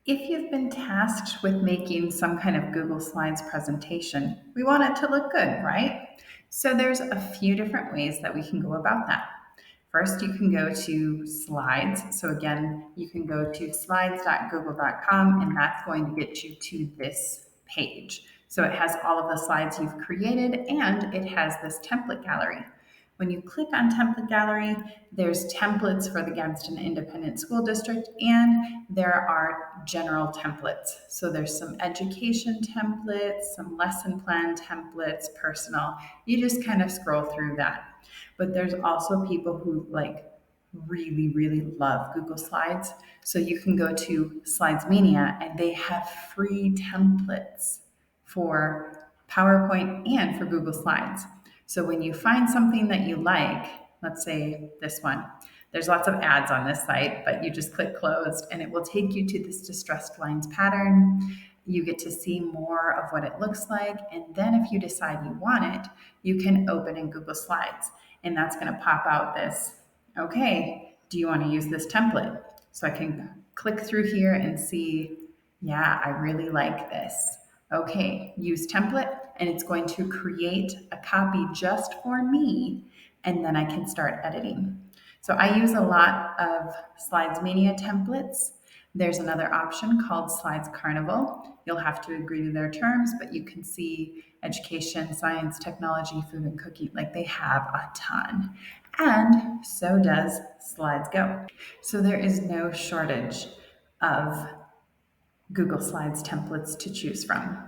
If you've been tasked with making some kind of Google Slides presentation, we want it to look good, right? So there's a few different ways that we can go about that. First, you can go to Slides. So again, you can go to slides.google.com and that's going to get you to this page. So it has all of the slides you've created and it has this template gallery. When you click on Template Gallery, there's templates for the Gadsden Independent School District, and there are general templates. So there's some education templates, some lesson plan templates, personal. You just kind of scroll through that. But there's also people who really love Google Slides. So you can go to Slides Mania, and they have free templates for PowerPoint and for Google Slides. So when you find something that you like, let's say this one, there's lots of ads on this site, but you just click closed and it will take you to this distressed lines pattern. You get to see more of what it looks like. And then if you decide you want it, you can open in Google Slides. And that's going to pop out this, okay, do you want to use this template? So I can click through here and see, yeah, I really like this. Okay, use template, and it's going to create a copy just for me, and then I can start editing. So I use a lot of Slides Mania templates. There's another option called Slides Carnival. You'll have to agree to their terms, but you can see education, science, technology, food, and cooking. Like they have a ton. And so does Slides Go. So there is no shortage of Google Slides templates to choose from.